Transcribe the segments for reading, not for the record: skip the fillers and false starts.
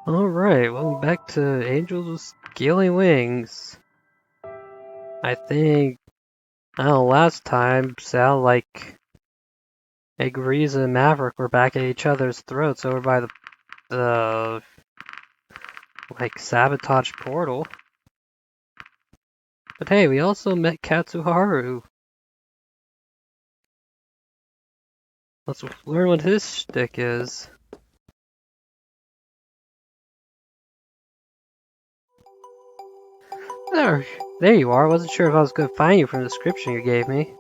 Alright, welcome back to Angels with Scaly Wings. I think, last time, sounded like Agriza and Maverick were back at each other's throats over by the sabotage portal. But hey, we also met Katsuharu. Let's learn what his shtick is. There you are. Wasn't sure if I was going to find you from the description you gave me.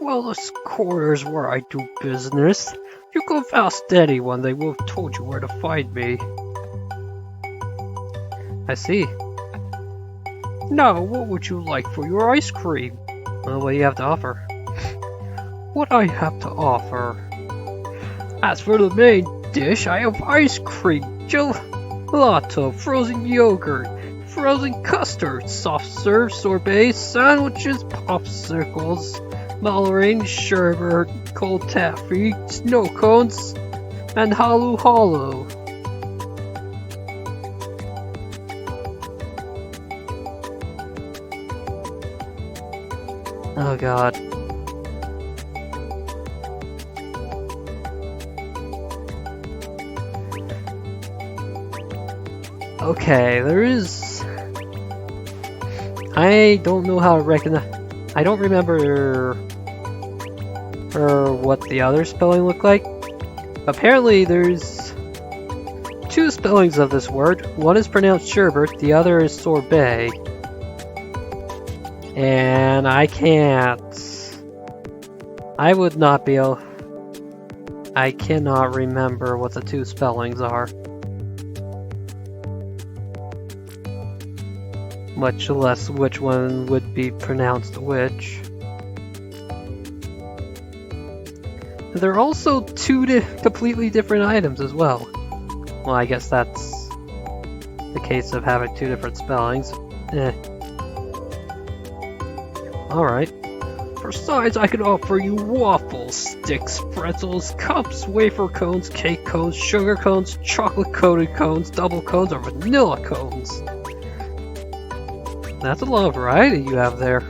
Well, this quarter's where I do business. You go fast anyone, they will have told you where to find me. I see. Now, what would you like for your ice cream? Well, what do you have to offer? What I have to offer? As for the main dish, I have ice cream, gelato, frozen yogurt, frozen custard, soft serve, sorbet, sandwiches, popsicles, Mallory, sherbet, cold taffy, snow cones, and halu halu. Oh god. Okay, there is... I don't know how to recognize... I don't remember what the other spelling looked like. Apparently there's two spellings of this word. One is pronounced sherbet, the other is sorbet. And I can't... I would not be able... I cannot remember what the two spellings are. Much less which one would be pronounced which. There are also two completely different items as well. Well, I guess that's the case of having two different spellings. Alright. For sides, I can offer you waffles, sticks, pretzels, cups, wafer cones, cake cones, sugar cones, chocolate-coated cones, double cones, or vanilla cones. That's a lot of variety you have there.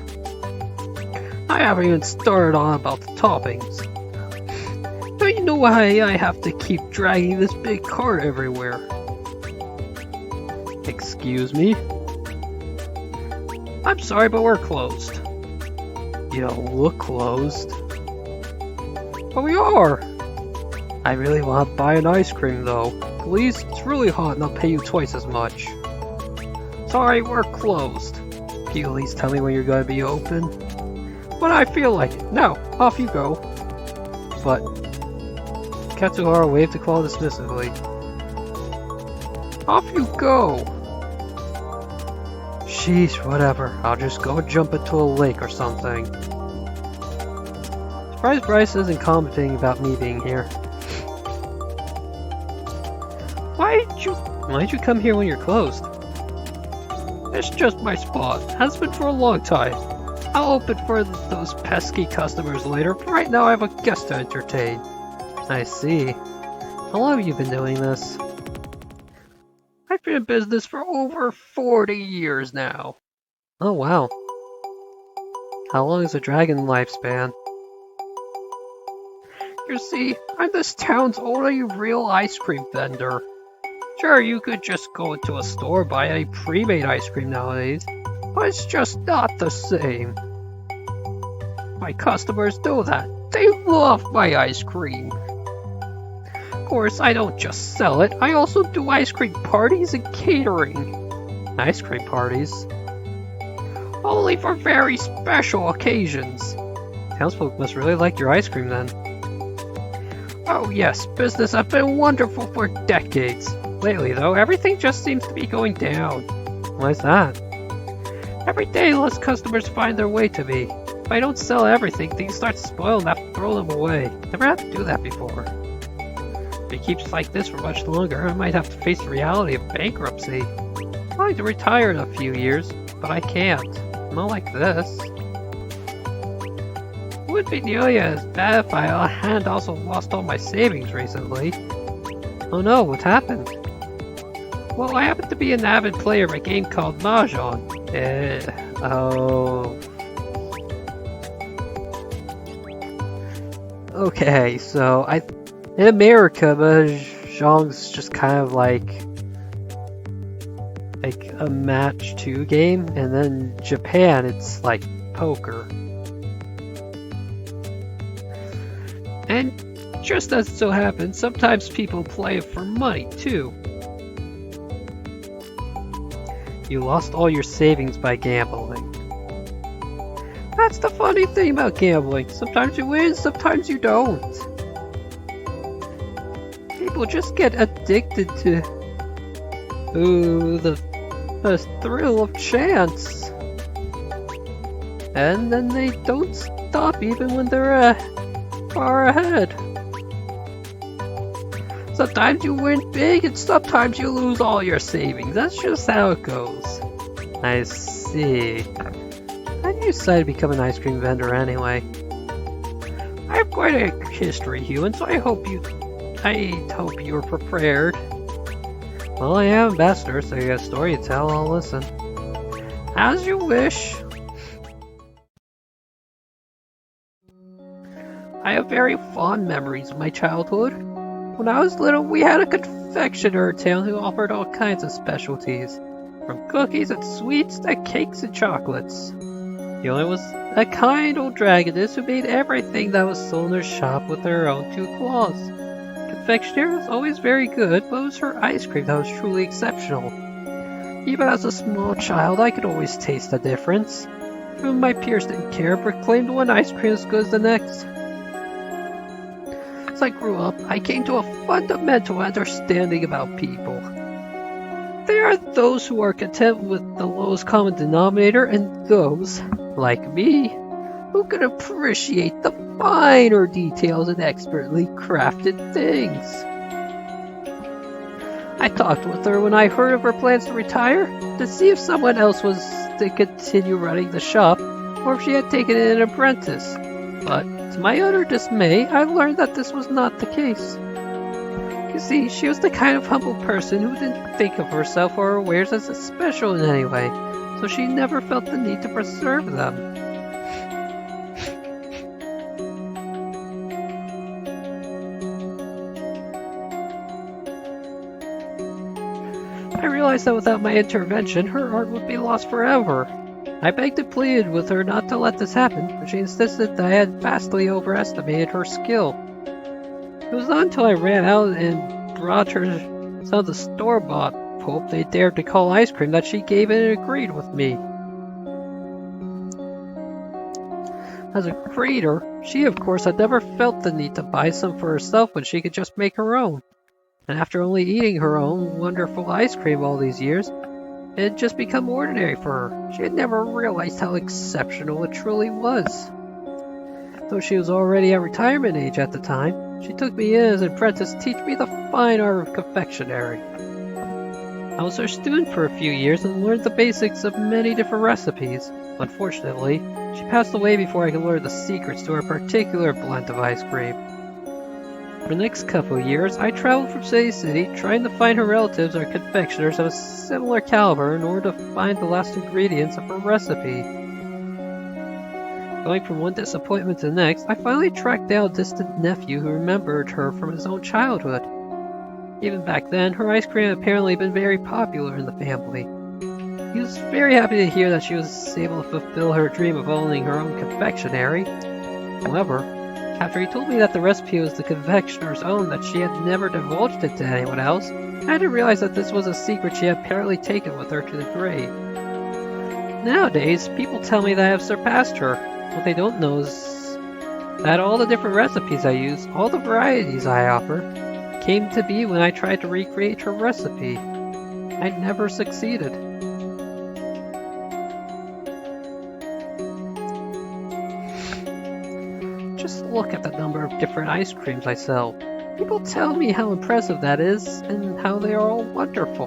I haven't even started on about the toppings. Now you know why I have to keep dragging this big cart everywhere. Excuse me? I'm sorry, but we're closed. You don't look closed. But we are! I really want to buy an ice cream though. Please? It's really hot and I'll pay you twice as much. Sorry, we're closed. Can you at least tell me when you're going to be open? When I feel like it. Now, off you go. But... Katsuharu waved the claw dismissively. Off you go! Sheesh, whatever. I'll just go jump into a lake or something. Surprised Bryce isn't commenting about me being here. Why'd you come here when you're closed? It's just my spot. Has been for a long time. I'll open for those pesky customers later, but right now I have a guest to entertain. I see. How long have you been doing this? I've been in business for over 40 years now. Oh wow. How long is a dragon lifespan? You see, I'm this town's only real ice cream vendor. Sure, you could just go into a store and buy any pre-made ice cream nowadays, but it's just not the same. My customers know that. They love my ice cream. Of course, I don't just sell it, I also do ice cream parties and catering. Ice cream parties? Only for very special occasions. Townsfolk must really like your ice cream then. Oh yes, business has been wonderful for decades. Lately though, everything just seems to be going down. Why's that? Every day less customers find their way to me. If I don't sell everything, things start to spoil and I have to throw them away. Never had to do that before. If it keeps like this for much longer, I might have to face the reality of bankruptcy. I'd like to retire in a few years, but I can't. Not like this. It would be nearly as bad if I had also lost all my savings recently. Oh no, what happened? Well, I happen to be an avid player of a game called Mahjong. Oh. Okay, so in America, Mahjong's just kind of like a match 2 game, and then Japan, it's like poker. And just as it so happens, sometimes people play it for money too. You lost all your savings by gambling. That's the funny thing about gambling. Sometimes you win, sometimes you don't. People just get addicted to the thrill of chance. And then they don't stop even when they're far ahead. Sometimes you win big and sometimes you lose all your savings. That's just how it goes. I see. How do you decide to become an ice cream vendor anyway? I have quite a history, human, so I hope you're prepared. Well, I am ambassador, so you got a story to tell, I'll listen. As you wish. I have very fond memories of my childhood. When I was little, we had a confectioner in town who offered all kinds of specialties, from cookies and sweets to cakes and chocolates. The owner was a kind old dragoness who made everything that was sold in her shop with her own 2 claws. Confectioner was always very good, but it was her ice cream that was truly exceptional. Even as a small child, I could always taste the difference. Even my peers didn't care, but claimed one ice cream as good as the next. As I grew up, I came to a fundamental understanding about people. There are those who are content with the lowest common denominator, and those, like me, who can appreciate the finer details and expertly crafted things. I talked with her when I heard of her plans to retire, to see if someone else was to continue running the shop, or if she had taken in an apprentice. But to my utter dismay, I learned that this was not the case. You see, she was the kind of humble person who didn't think of herself or her wares as special in any way, so she never felt the need to preserve them. I realized that without my intervention, her art would be lost forever. I begged and pleaded with her not to let this happen, but she insisted that I had vastly overestimated her skill. It was not until I ran out and brought her some of the store-bought pulp they dared to call ice cream that she gave in and agreed with me. As a creator, she of course had never felt the need to buy some for herself when she could just make her own. And after only eating her own wonderful ice cream all these years, it had just become ordinary for her. She had never realized how exceptional it truly was. Though she was already at retirement age at the time, she took me in as an apprentice to teach me the fine art of confectionery. I was her student for a few years and learned the basics of many different recipes. Unfortunately, she passed away before I could learn the secrets to her particular blend of ice cream. For the next couple of years, I traveled from city to city, trying to find her relatives or confectioners of a similar caliber in order to find the last ingredients of her recipe. Going from one disappointment to the next, I finally tracked down a distant nephew who remembered her from his own childhood. Even back then, her ice cream had apparently been very popular in the family. He was very happy to hear that she was able to fulfill her dream of owning her own confectionery. However, after he told me that the recipe was the confectioner's own, that she had never divulged it to anyone else, I had to realize that this was a secret she had apparently taken with her to the grave. Nowadays, people tell me that I have surpassed her. What they don't know is that all the different recipes I use, all the varieties I offer, came to be when I tried to recreate her recipe. I never succeeded. Just look at the number of different ice creams I sell. People tell me how impressive that is and how they are all wonderful.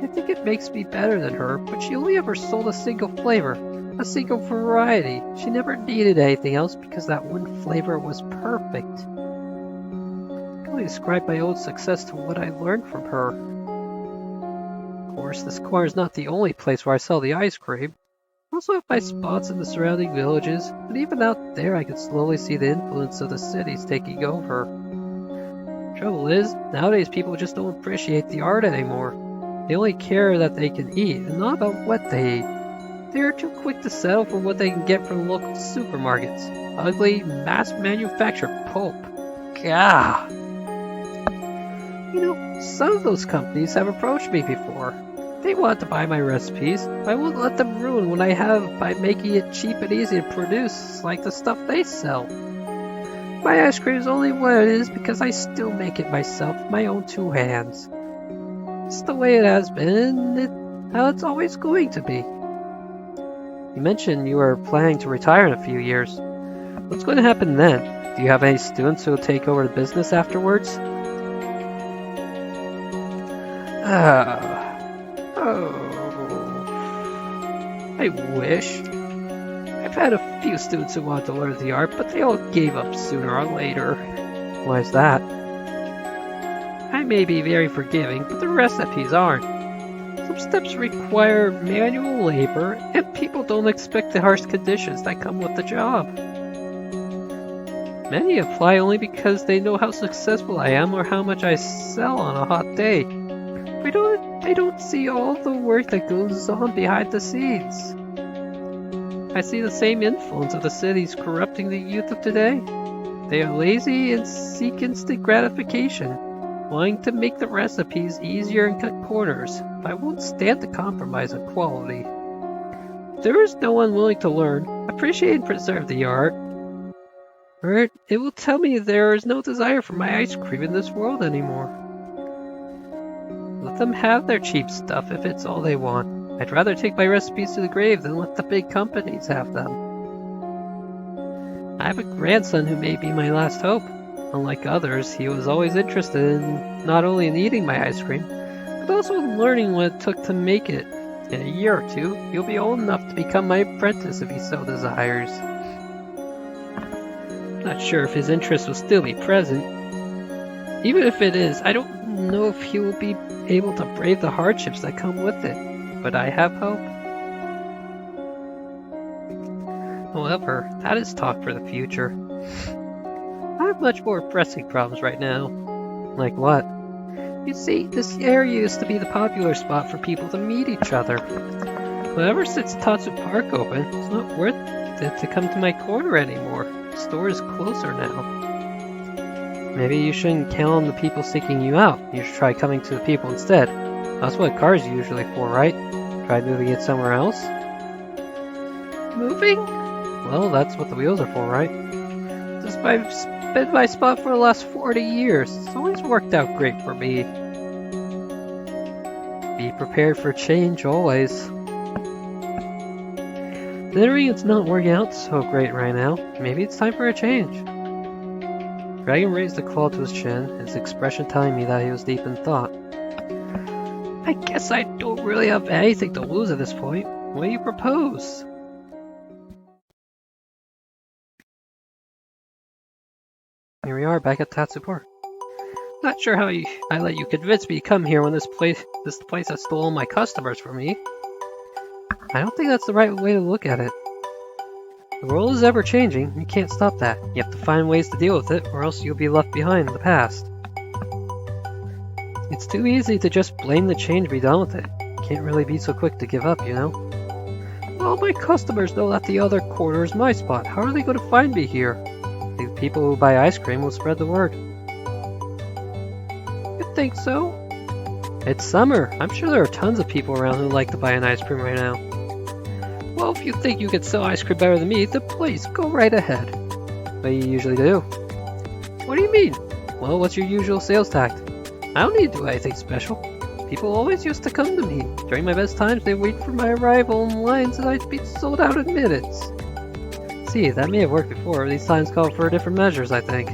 I think it makes me better than her, but she only ever sold a single flavor, a single variety. She never needed anything else because that one flavor was perfect. I can only describe my own success to what I learned from her. course, this corner is not the only place where I sell the ice cream. I also have my spots in the surrounding villages, but even out there I can slowly see the influence of the cities taking over. Trouble is, nowadays people just don't appreciate the art anymore. They only care that they can eat, and not about what they eat. They are too quick to settle for what they can get from local supermarkets. Ugly, mass-manufactured pulp. Gah! You know, some of those companies have approached me before. They want to buy my recipes, but I won't let them ruin what I have by making it cheap and easy to produce, like the stuff they sell. My ice cream is only what it is because I still make it myself with my own two hands. It's the way it has been, and how it's always going to be. You mentioned you were planning to retire in a few years. What's going to happen then? Do you have any students who will take over the business afterwards? I wish. I've had a few students who wanted to learn the art, but they all gave up sooner or later. Why is that? I may be very forgiving, but the recipes aren't. Some steps require manual labor, and people don't expect the harsh conditions that come with the job. Many apply only because they know how successful I am or how much I sell on a hot day. They don't see all the work that goes on behind the scenes. I see the same influence of the cities corrupting the youth of today. They are lazy and seek instant gratification, wanting to make the recipes easier and cut corners, but I won't stand to compromise on quality. If there is no one willing to learn, appreciate and preserve the art, or it will tell me there is no desire for my ice cream in this world anymore. Let them have their cheap stuff if it's all they want. I'd rather take my recipes to the grave than let the big companies have them. I have a grandson who may be my last hope. Unlike others, he was always interested in not only in eating my ice cream, but also in learning what it took to make it. In a year or two, he'll be old enough to become my apprentice if he so desires. Not sure if his interest will still be present. Even if it is, I don't know if he will be able to brave the hardships that come with it. But I have hope. However, that is talk for the future. I have much more pressing problems right now. Like what? You see, this area used to be the popular spot for people to meet each other. But ever since Tatsu Park opened, it's not worth it to come to my corner anymore. The store is closer now. Maybe you shouldn't count on the people seeking you out. You should try coming to the people instead. That's what cars are usually for, right? Try moving it somewhere else? Moving? Well, that's what the wheels are for, right? It's been my spot for the last 40 years. It's always worked out great for me. Be prepared for change, always. Considering it's not working out so great right now, maybe it's time for a change. Dragon raised a claw to his chin, his expression telling me that he was deep in thought. I guess I don't really have anything to lose at this point. What do you propose? Here we are back at Tatsu Park. Not sure how I let you convince me to come here when this place has stolen my customers from me. I don't think that's the right way to look at it. The world is ever changing, you can't stop that. You have to find ways to deal with it, or else you'll be left behind in the past. It's too easy to just blame the change and be done with it. Can't really be so quick to give up, you know? All my customers know that the other corner is my spot. How are they going to find me here? The people who buy ice cream will spread the word. You think so? It's summer. I'm sure there are tons of people around who like to buy an ice cream right now. Well, if you think you can sell ice cream better than me, then please, go right ahead. What do you usually do? What do you mean? Well, what's your usual sales tactic? I don't need to do anything special. People always used to come to me. During my best times, they'd wait for my arrival in lines and I'd be sold out in minutes. See, that may have worked before. These times called for different measures, I think.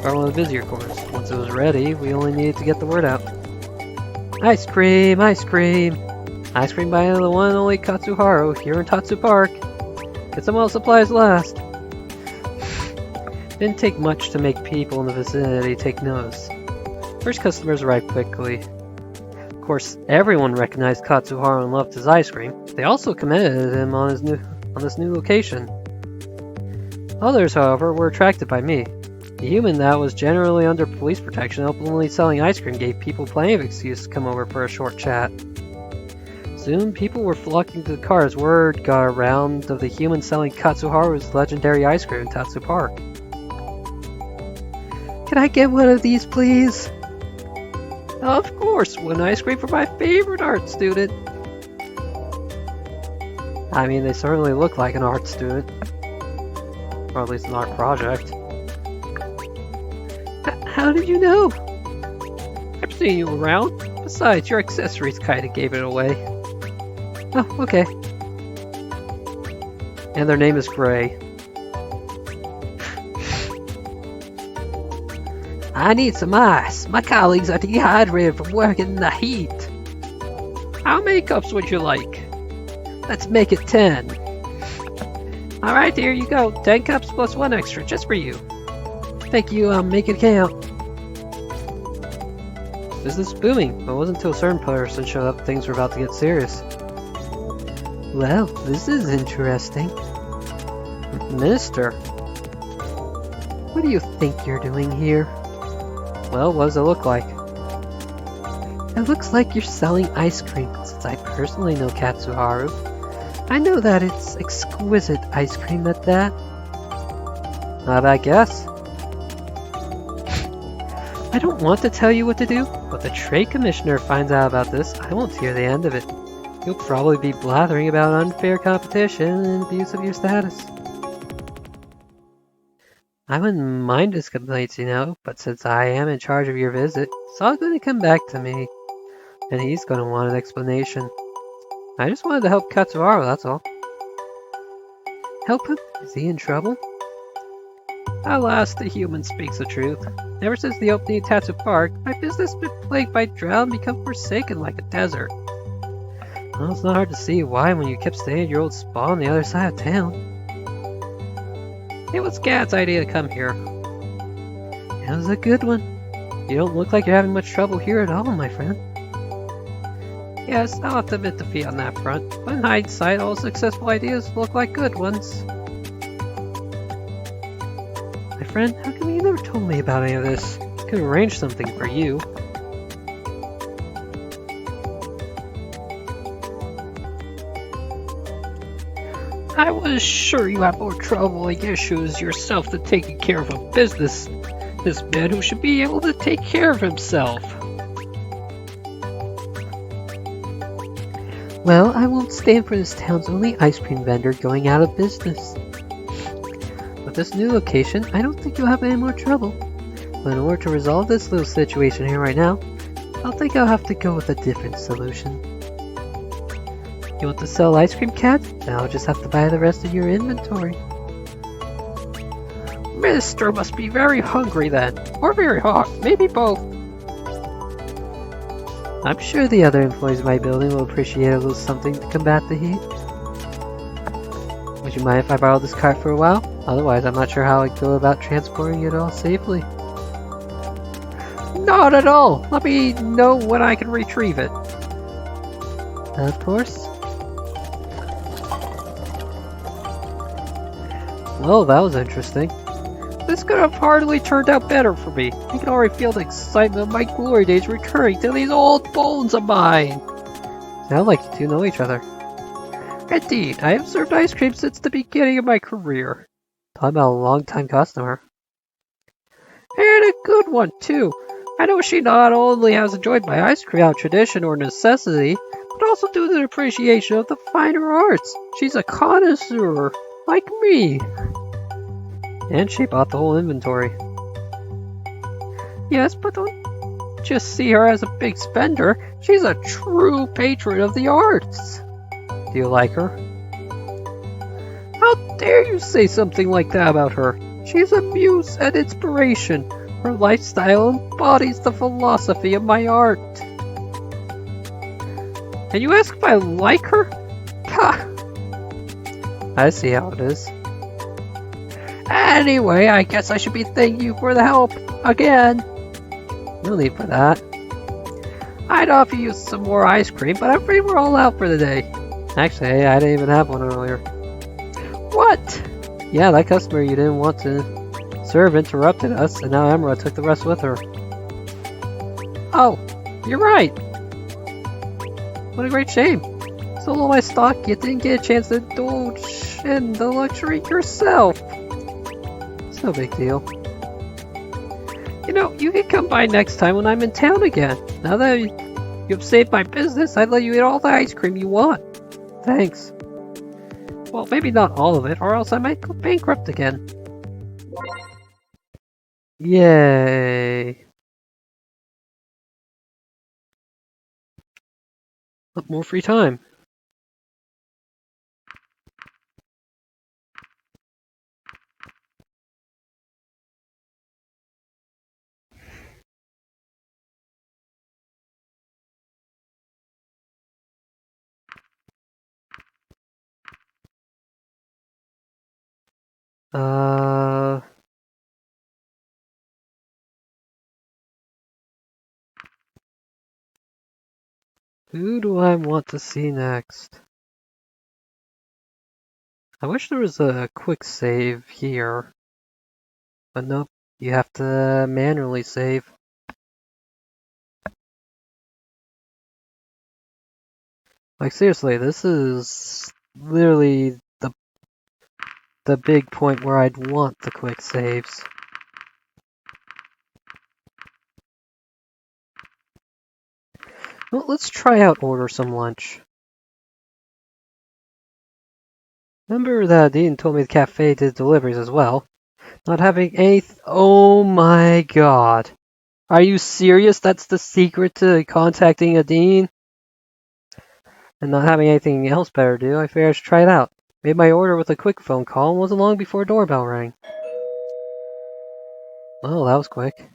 Or one of the busier corners. Once it was ready, we only needed to get the word out. Ice cream! Ice cream! Ice cream by the one and only Katsuharu here in Tatsu Park. Get some while supplies last. Didn't take much to make people in the vicinity take notice. First customers arrived quickly. Of course, everyone recognized Katsuharu and loved his ice cream. They also commended him on this new location. Others, however, were attracted by me. The human that was generally under police protection openly selling ice cream gave people plenty of excuse to come over for a short chat. Soon, people were flocking to the car as word got around of the human selling Katsuharu's legendary ice cream in Tatsu Park. Can I get one of these, please? Of course, one ice cream for my favorite art student. I mean, they certainly look like an art student. Or at least an art project. How did you know? I've seen you around. Besides, your accessories kinda gave it away. Oh, okay. And their name is Gray. I need some ice. My colleagues are dehydrated from working in the heat. How many cups would you like? Let's make it 10. Alright, here you go. 10 cups plus 1 extra, just for you. Thank you, make it count. Business is booming, but it wasn't until a certain person showed up things were about to get serious. Well, this is interesting. Minister, what do you think you're doing here? Well, what does it look like? It looks like you're selling ice cream, since I personally know Katsuharu. I know that it's exquisite ice cream at that. Not a bad guess. I don't want to tell you what to do, but the Trade Commissioner finds out about this, I won't hear the end of it. You'll probably be blathering about unfair competition and abuse of your status. I wouldn't mind his complaints, you know, but since I am in charge of your visit, it's all going to come back to me. And he's going to want an explanation. I just wanted to help Katsuharu, that's all. Help him? Is he in trouble? Alas, the human speaks the truth. Ever since the opening of Tatsu Park, my business has been plagued by drought and become forsaken like a desert. Well, it's not hard to see why when you kept staying at your old spa on the other side of town. It was Gad's idea to come here. It was a good one. You don't look like you're having much trouble here at all, my friend. Yes, I'll have to admit defeat on that front, but in hindsight, all successful ideas look like good ones. My friend, how come you never told me about any of this? I could arrange something for you. I was sure you had more troubling issues yourself than taking care of a business. This man who should be able to take care of himself. Well, I won't stand for this town's only ice cream vendor going out of business. With this new location, I don't think you'll have any more trouble. But in order to resolve this little situation here right now, I think I'll have to go with a different solution. You want to sell ice cream, Cat? Now I'll just have to buy the rest of your inventory. Minister must be very hungry then, or very hot, maybe both. I'm sure the other employees of my building will appreciate a little something to combat the heat. Would you mind if I borrow this cart for a while? Otherwise, I'm not sure how I'd go about transporting it all safely. Not at all! Let me know when I can retrieve it. Of course. Well, that was interesting. This could have hardly turned out better for me. I can already feel the excitement of my glory days returning to these old bones of mine. Sound like you two know each other. Indeed, I have served ice cream since the beginning of my career. Talking about a long-time customer. And a good one, too. I know she not only has enjoyed my ice cream out of tradition or necessity, but also due to the appreciation of the finer arts. She's a connoisseur, like me. And she bought the whole inventory. Yes, but don't just see her as a big spender. She's a true patron of the arts. Do you like her? How dare you say something like that about her? She's a muse and inspiration. Her lifestyle embodies the philosophy of my art. And you ask if I like her? Ha! I see how it is. Anyway, I guess I should be thanking you for the help again. No need for that. I'd offer you some more ice cream, but I'm afraid we're all out for the day. Actually, I didn't even have one earlier. What? Yeah, that customer you didn't want to serve interrupted us, and now Emerald took the rest with her. Oh, you're right. What a great shame. Sold all my stock, you didn't get a chance to indulge in the luxury yourself. It's no big deal. You know, you can come by next time when I'm in town again. Now that you've saved my business, I'd let you eat all the ice cream you want. Thanks. Well, maybe not all of it, or else I might go bankrupt again. Yay. More free time. Who do I want to see next? I wish there was a quick save here. But nope, you have to manually save. Like seriously, this is literally the big point where I'd want the quick saves. Well, let's try out order some lunch. Remember that Dean told me the cafe did deliveries as well. Not having anything. Oh my god. Are you serious? That's the secret to contacting a Dean? And not having anything else better to do, I figured I should try it out. Made my order with a quick phone call and wasn't long before a doorbell rang. Well, that was quick.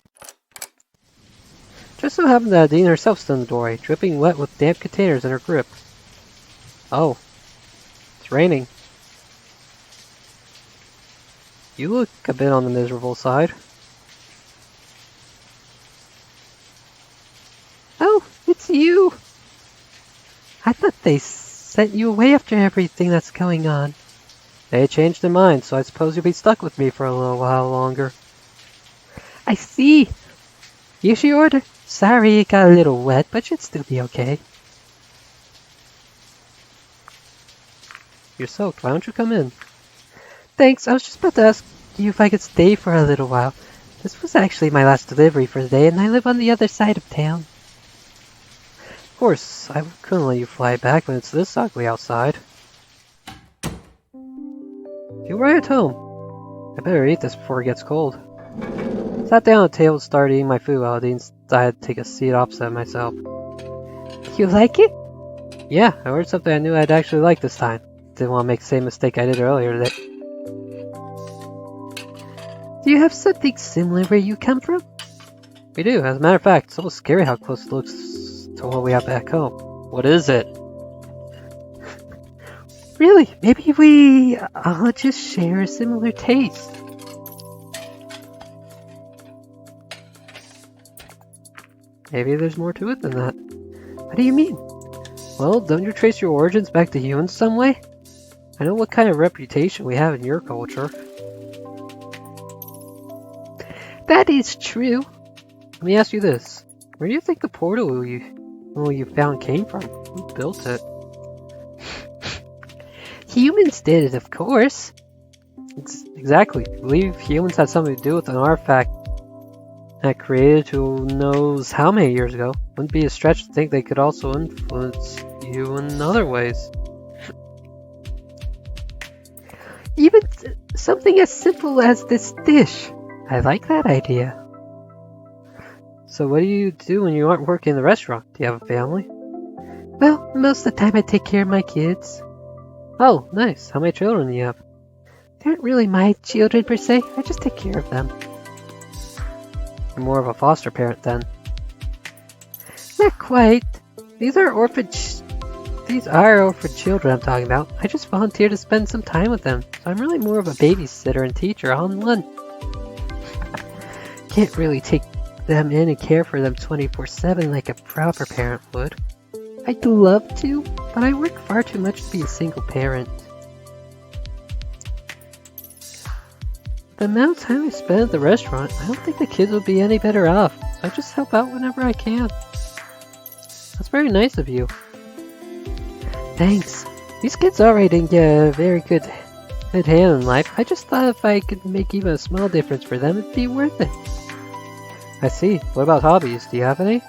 Just so happened that Dean herself stood in the doorway, dripping wet with damp containers in her grip. Oh. It's raining. You look a bit on the miserable side. Oh, it's you! I thought they sent you away after everything that's going on. They changed their minds, so I suppose you'll be stuck with me for a little while longer. I see. Here's your order. Sorry it got a little wet, but should still be okay. You're soaked. Why don't you come in? Thanks. I was just about to ask you if I could stay for a little while. This was actually my last delivery for the day, and I live on the other side of town. Of course, I couldn't let you fly back when it's this ugly outside. Feel right at home. I better eat this before it gets cold. Sat down at the table and started eating my food while Dean decided to take a seat opposite myself. You like it? Yeah, I ordered something I knew I'd actually like this time. Didn't want to make the same mistake I did earlier today. Do you have something similar where you come from? We do. As a matter of fact, it's almost scary how close it looks to what we have back home. What is it? Really? Maybe we all just share a similar taste. Maybe there's more to it than that. What do you mean? Well, don't you trace your origins back to humans some way? I know what kind of reputation we have in your culture. That is true. Let me ask you this. Where do you think the portal you found came from? Who built it? Humans did it, of course. Exactly. I believe humans had something to do with an artifact that created who knows how many years ago. Wouldn't be a stretch to think they could also influence you in other ways. Even something as simple as this dish. I like that idea. So what do you do when you aren't working in the restaurant? Do you have a family? Well, most of the time I take care of my kids. Oh, nice. How many children do you have? They aren't really my children per se. I just take care of them. You're more of a foster parent then. Not quite. These are orphan children I'm talking about. I just volunteer to spend some time with them. So I'm really more of a babysitter and teacher all in one. Can't really take them in and care for them 24/7 like a proper parent would. I'd love to, but I work far too much to be a single parent. The amount of time I spend at the restaurant, I don't think the kids would be any better off, so I just help out whenever I can. That's very nice of you. Thanks. These kids already didn't get a very good hand in life. I just thought if I could make even a small difference for them, it'd be worth it. I see. What about hobbies? Do you have any?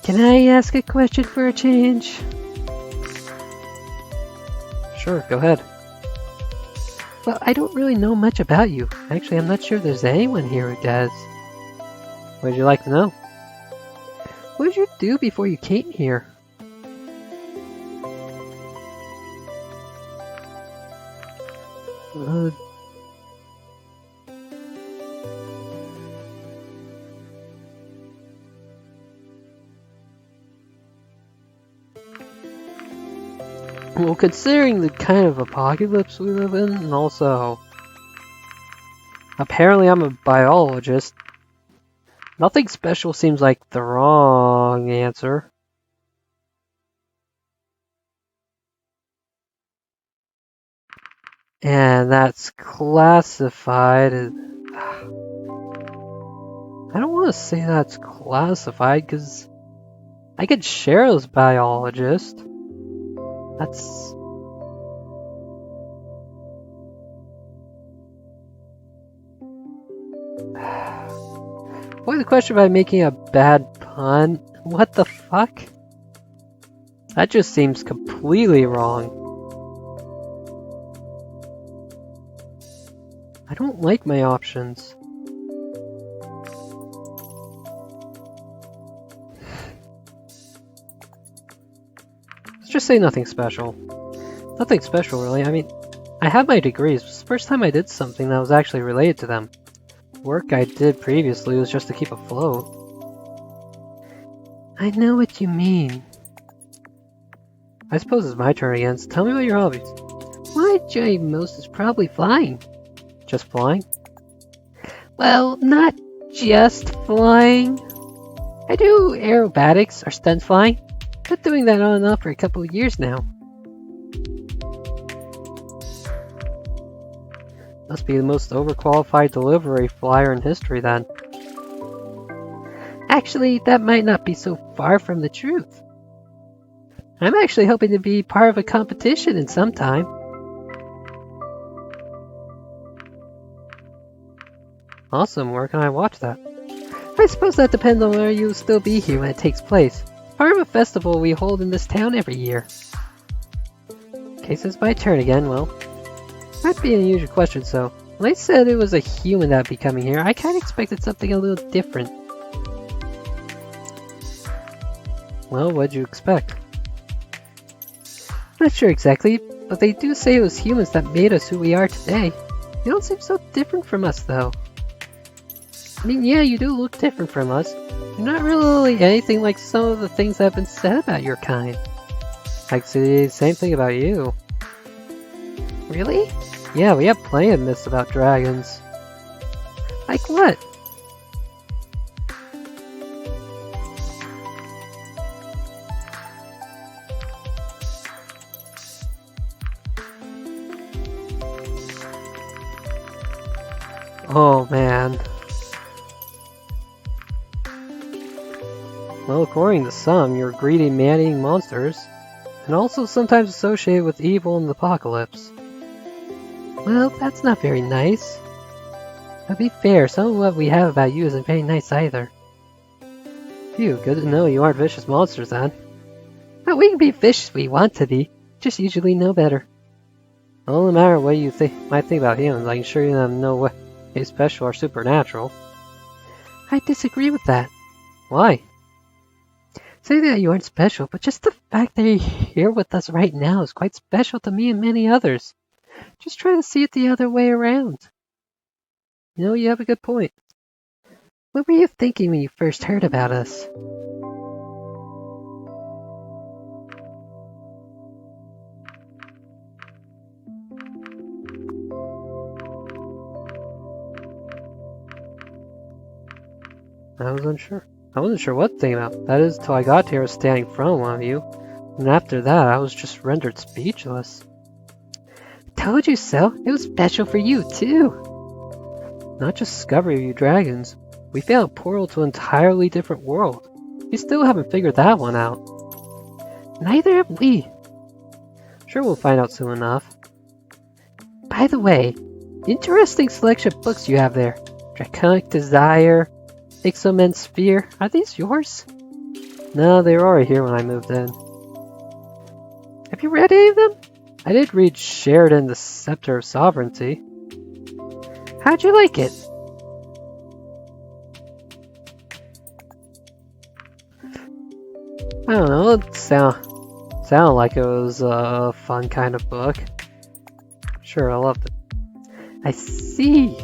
Can I ask a question for a change? Sure, go ahead. Well, I don't really know much about you. Actually, I'm not sure there's anyone here who does. What would you like to know? What did you do before you came here? Well, considering the kind of apocalypse we live in, and also apparently I'm a biologist, nothing special seems like the wrong answer. And that's classified as... I don't want to say that's classified, because I could share as biologist. That's... Why the question by making a bad pun? What the fuck? That just seems completely wrong. I don't like my options. Let's just say nothing special. Nothing special, really. I mean, I have my degrees. It's the first time I did something that was actually related to them. Work I did previously was just to keep afloat. I know what you mean. I suppose it's my turn again, so tell me about your hobbies. What I enjoy most is probably flying. Just flying? Well, not just flying. I do aerobatics or stunt flying. Been doing that on and off for a couple of years now. Must be the most overqualified delivery flyer in history then. Actually, that might not be so far from the truth. I'm actually hoping to be part of a competition in some time. Awesome, where can I watch that? I suppose that depends on whether you'll still be here when it takes place. It's part of a festival we hold in this town every year. Okay, so it's my turn again, well. Might be an unusual question, so when I said it was a human that'd be coming here, I kinda expected something a little different. Well, what'd you expect? Not sure exactly, but they do say it was humans that made us who we are today. You don't seem so different from us, though. I mean, yeah, you do look different from us. You're not really anything like some of the things that have been said about your kind. I could say the same thing about you. Really? Yeah, we have plenty of myths about dragons. Like what? Oh man. Well, according to some, you're greedy man-eating monsters, and also sometimes associated with evil and the apocalypse. Well, that's not very nice. To be fair, some of what we have about you isn't very nice either. Phew, good to know you aren't vicious monsters then. But we can be vicious if we want to be, just usually know better. Well, no matter what you might think about humans, I can assure you that I'm no way special or supernatural. I disagree with that. Why? Say that you aren't special, but just the fact that you're here with us right now is quite special to me and many others. Just try to see it the other way around. You know, you have a good point. What were you thinking when you first heard about us? I was unsure. I wasn't sure what thing about. That is, till I got here standing in front of one of you. And after that, I was just rendered speechless. Told you so. It was special for you, too. Not just discovery of you dragons. We found a portal to an entirely different world. We still haven't figured that one out. Neither have we. Sure, we'll find out soon enough. By the way, interesting selection of books you have there. Draconic Desire, Ixomen Sphere. Are these yours? No, they were already here when I moved in. Have you read any of them? I did read Sheridan the Scepter of Sovereignty. How'd you like it? I don't know, it sounded like it was a fun kind of book. Sure, I loved it. I see.